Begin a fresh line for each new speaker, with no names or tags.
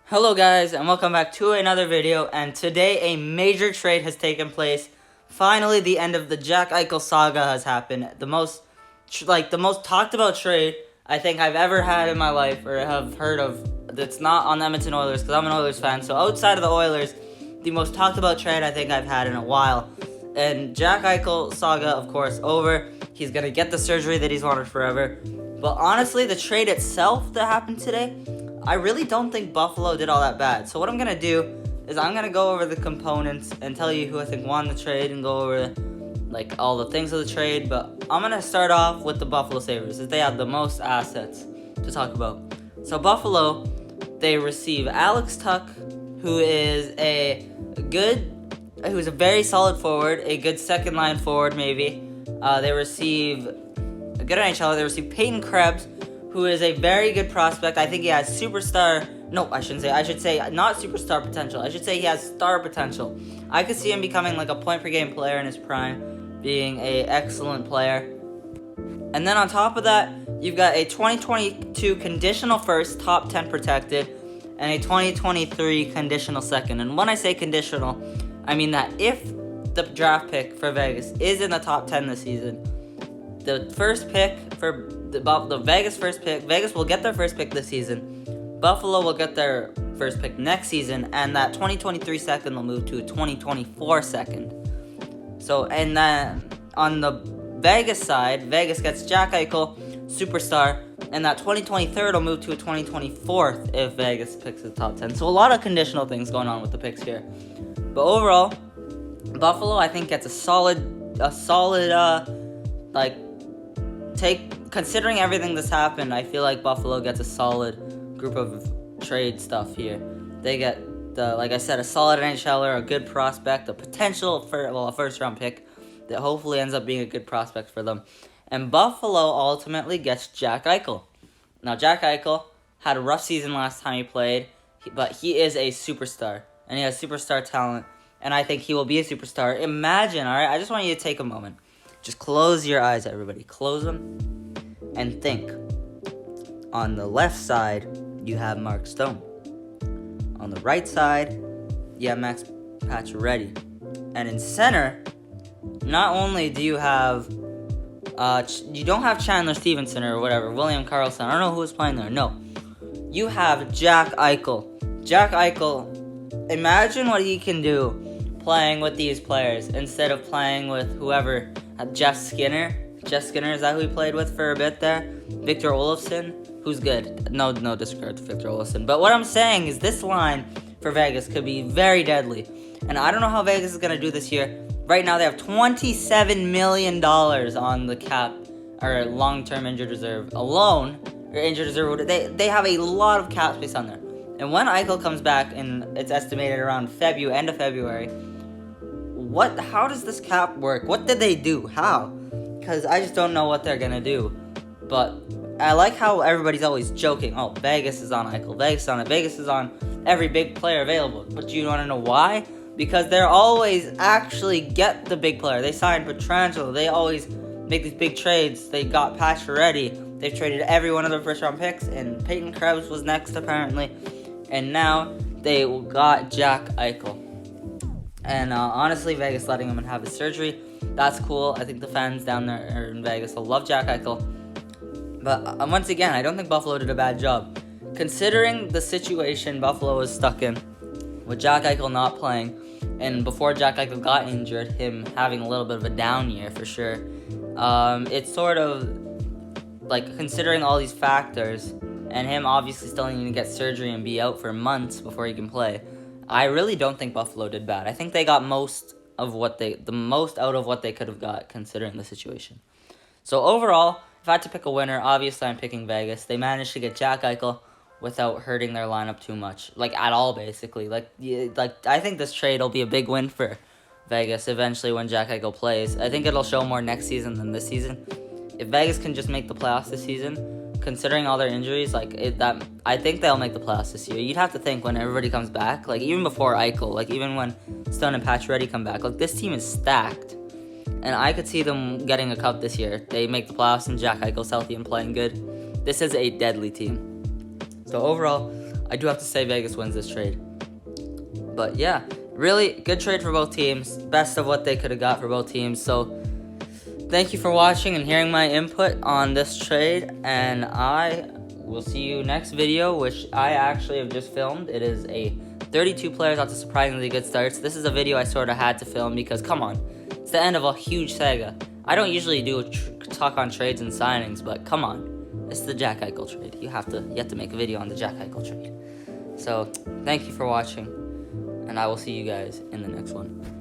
Hello guys, and welcome back to another video, and today a major trade has taken place. Finally, the end of the Jack Eichel saga has happened. The most talked about trade I think I've ever had in my life, or have heard of, that's not on the Edmonton Oilers, because I'm an Oilers fan. So outside of the Oilers, the most talked about trade I think I've had in a while. And Jack Eichel saga, of course, over. He's going to get the surgery that he's wanted forever. But honestly, the trade itself that happened today, I really don't think Buffalo did all that bad. So what I'm going to do is I'm going to go over the components and tell you who I think won the trade and go over all the things of the trade. But I'm going to start off with the Buffalo Sabres, as they have the most assets to talk about. So Buffalo, they receive Alex Tuch, who's a very solid forward, a good second line forward maybe. They receive a good NHL. They receive Peyton Krebs, who is a very good prospect. I think he has superstar... No, I shouldn't say. I should say not superstar potential. I should say he has star potential. I could see him becoming like a point-per-game player in his prime, being an excellent player. And then on top of that, you've got a 2022 conditional first, top 10 protected, and a 2023 conditional second. And when I say conditional, I mean that if the draft pick for Vegas is in the top 10 this season, the first pick for the Vegas first pick, Vegas will get their first pick this season. Buffalo will get their first pick next season, and that 2023 second will move to a 2024 second. So, and then on the Vegas side, Vegas gets Jack Eichel, superstar, and that 2023 will move to a 2024 if Vegas picks the top 10. So a lot of conditional things going on with the picks here. But overall, Buffalo, I think, gets a solid considering everything that's happened, I feel like Buffalo gets a solid group of trade stuff here. They get, like I said, a solid NHLer, a good prospect, a potential for a first-round pick that hopefully ends up being a good prospect for them. And Buffalo ultimately gets Jack Eichel. Now, Jack Eichel had a rough season last time he played, but he is a superstar, and he has superstar talent, and I think he will be a superstar. Imagine, all right? I just want you to take a moment. Just close your eyes, everybody. Close them and think. On the left side, you have Mark Stone. On the right side, you have Max Pacioretty. And in center, not only do you have... you don't have Chandler Stevenson or whatever, William Karlsson. I don't know who was playing there. No. You have Jack Eichel. Jack Eichel, imagine what he can do playing with these players instead of playing with whoever... Jeff Skinner, is that who he played with for a bit there? Victor Olofsson, who's good. No disregard to Victor Olofsson. But what I'm saying is this line for Vegas could be very deadly. And I don't know how Vegas is going to do this year. Right now they have $27 million on the cap, or long-term injured reserve alone. Or injured reserve, they have a lot of cap space on there. And when Eichel comes back, and it's estimated around end of February, how does this cap work? What did they do? How? Because I just don't know what they're going to do. But I like how everybody's always joking. Oh, Vegas is on Eichel. Vegas is on every big player available. But you want to know why? Because they're always actually get the big player. They signed Pietrangelo. They always make these big trades. They got Pacioretty. They've traded every one of their first-round picks. And Peyton Krebs was next, apparently. And now they got Jack Eichel. And honestly, Vegas letting him have his surgery, that's cool. I think the fans down there in Vegas will love Jack Eichel. But once again, I don't think Buffalo did a bad job. Considering the situation Buffalo was stuck in, with Jack Eichel not playing, and before Jack Eichel got injured, him having a little bit of a down year for sure, it's sort of, considering all these factors, and him obviously still needing to get surgery and be out for months before he can play, I really don't think Buffalo did bad. I think they got the most out of what they could have got considering the situation. So overall, if I had to pick a winner, obviously I'm picking Vegas. They managed to get Jack Eichel without hurting their lineup too much, at all basically. I think this trade will be a big win for Vegas eventually when Jack Eichel plays. I think it'll show more next season than this season. If Vegas can just make the playoffs this season, considering all their injuries, I think they'll make the playoffs this year. You'd have to think when everybody comes back, even before Eichel, even when Stone and Pacioretty come back, this team is stacked. And I could see them getting a cup this year. They make the playoffs and Jack Eichel's healthy and playing good. This is a deadly team. So overall, I do have to say Vegas wins this trade. But yeah, really good trade for both teams. Best of what they could have got for both teams. So thank you for watching and hearing my input on this trade. And I will see you next video, which I actually have just filmed. It is a 32 players out to surprisingly good starts. This is a video I sort of had to film because, come on, it's the end of a huge saga. I don't usually do talk on trades and signings, but come on, it's the Jack Eichel trade. You have to make a video on the Jack Eichel trade. So thank you for watching, and I will see you guys in the next one.